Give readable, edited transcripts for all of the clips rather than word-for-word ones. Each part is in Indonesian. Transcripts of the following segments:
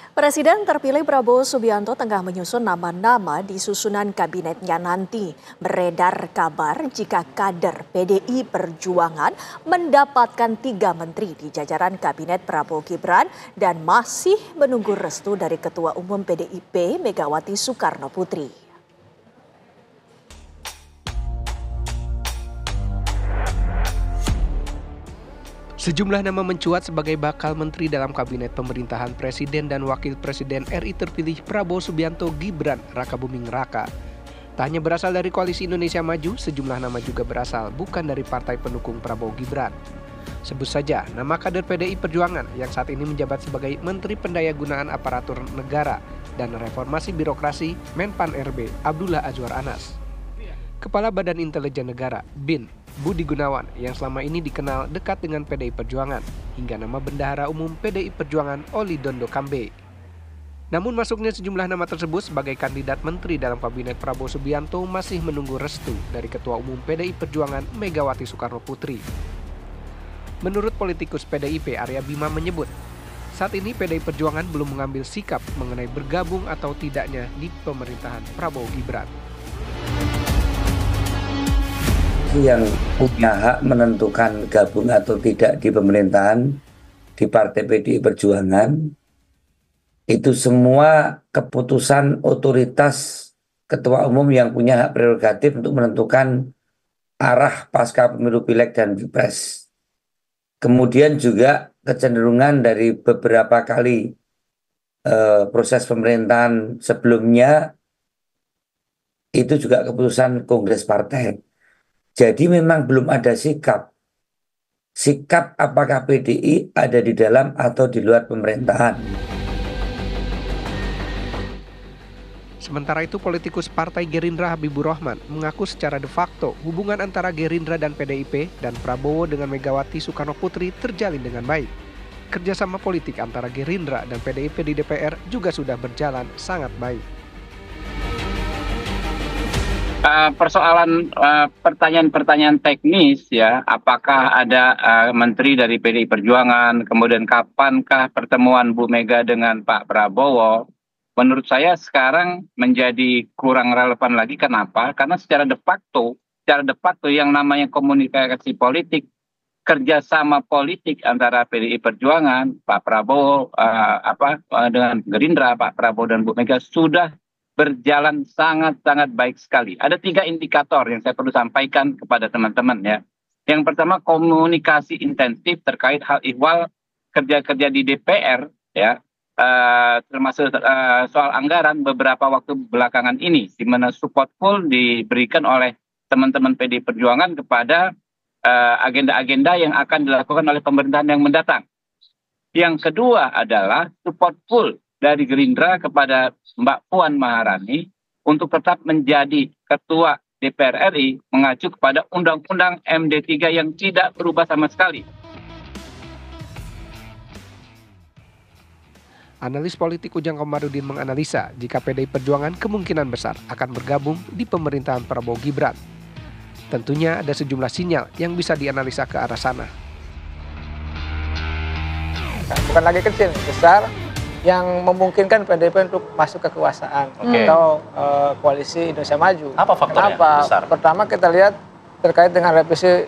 Presiden terpilih Prabowo Subianto tengah menyusun nama-nama di susunan kabinetnya nanti. Beredar kabar jika kader PDI Perjuangan mendapatkan 3 menteri di jajaran kabinet Prabowo Gibran dan masih menunggu restu dari Ketua Umum PDIP Megawati Soekarno Putri. Sejumlah nama mencuat sebagai bakal menteri dalam kabinet pemerintahan Presiden dan Wakil Presiden RI terpilih Prabowo Subianto Gibran Rakabuming Raka. Tak hanya berasal dari Koalisi Indonesia Maju, sejumlah nama juga berasal bukan dari partai pendukung Prabowo Gibran. Sebut saja nama kader PDI Perjuangan yang saat ini menjabat sebagai Menteri Pendayagunaan Aparatur Negara dan Reformasi Birokrasi Menpan RB Abdullah Azwar Anas. Kepala Badan Intelijen Negara BIN Budi Gunawan yang selama ini dikenal dekat dengan PDI Perjuangan, hingga nama Bendahara Umum PDI Perjuangan Oli Dondo Kambe. Namun masuknya sejumlah nama tersebut sebagai kandidat menteri dalam kabinet Prabowo Subianto masih menunggu restu dari Ketua Umum PDI Perjuangan Megawati Soekarno Putri. Menurut politikus PDIP Arya Bima menyebut, saat ini PDI Perjuangan belum mengambil sikap mengenai bergabung atau tidaknya di pemerintahan Prabowo Gibran. Yang punya hak menentukan gabung atau tidak di pemerintahan di Partai PDI Perjuangan itu semua keputusan otoritas Ketua Umum yang punya hak prerogatif untuk menentukan arah pasca pemilu Pileg dan Pilpres. Kemudian juga kecenderungan dari beberapa kali proses pemerintahan sebelumnya itu juga keputusan Kongres Partai. Jadi memang belum ada sikap apakah PDI ada di dalam atau di luar pemerintahan. Sementara itu politikus Partai Gerindra Habibur Rahman mengaku secara de facto hubungan antara Gerindra dan PDIP dan Prabowo dengan Megawati Soekarno Putri terjalin dengan baik. Kerjasama politik antara Gerindra dan PDIP di DPR juga sudah berjalan sangat baik. Persoalan pertanyaan-pertanyaan teknis ya, apakah ada menteri dari PDI Perjuangan, kemudian kapankah pertemuan Bu Mega dengan Pak Prabowo, menurut saya sekarang menjadi kurang relevan lagi. Kenapa? Karena secara de facto yang namanya komunikasi politik, kerjasama politik antara PDI Perjuangan, Pak Prabowo dengan Gerindra, Pak Prabowo dan Bu Mega sudah berjalan sangat-sangat baik sekali. Ada 3 indikator yang saya perlu sampaikan kepada teman-teman ya. Yang pertama, komunikasi intensif terkait hal ihwal kerja-kerja di DPR ya, termasuk soal anggaran beberapa waktu belakangan ini, di mana support full diberikan oleh teman-teman PDI Perjuangan kepada agenda-agenda yang akan dilakukan oleh pemerintahan yang mendatang. Yang kedua adalah support full dari Gerindra kepada Mbak Puan Maharani untuk tetap menjadi Ketua DPR RI mengacu kepada Undang-Undang MD3 yang tidak berubah sama sekali. Analis politik Ujang Komarudin menganalisa jika PDI Perjuangan kemungkinan besar akan bergabung di pemerintahan Prabowo Gibran. Tentunya ada sejumlah sinyal yang bisa dianalisa ke arah sana. Bukan lagi kecil, besar, yang memungkinkan PDIP untuk masuk ke kekuasaan atau koalisi Indonesia Maju. Apa faktornya? Kenapa? Besar. Pertama kita lihat terkait dengan revisi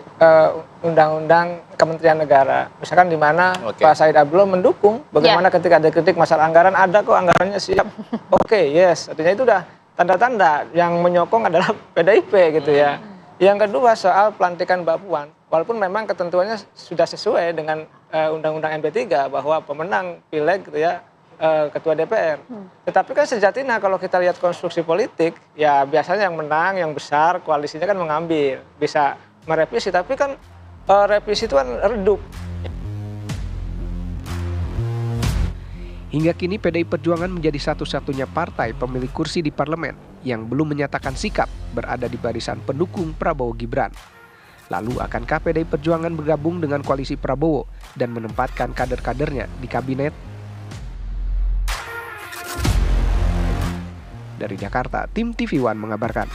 Undang-Undang Kementerian Negara. Misalkan di mana Pak Said Abdullah mendukung, bagaimana ketika ada kritik masalah anggaran, ada kok anggarannya siap. Yes. Artinya itu udah tanda-tanda yang menyokong adalah PDIP gitu ya. Yang kedua soal pelantikan Mbak Puan. Walaupun memang ketentuannya sudah sesuai dengan Undang-Undang MP3 bahwa pemenang Pileg gitu ya, Ketua DPR. Tetapi kan sejatinya kalau kita lihat konstruksi politik, ya biasanya yang menang, yang besar, koalisinya kan mengambil, bisa merevisi, tapi kan revisi itu kan redup. Hingga kini PDI Perjuangan menjadi satu-satunya partai pemilik kursi di parlemen yang belum menyatakan sikap berada di barisan pendukung Prabowo Gibran. Lalu akankah PDI Perjuangan bergabung dengan koalisi Prabowo dan menempatkan kader-kadernya di kabinet? Dari Jakarta, tim TV One mengabarkan.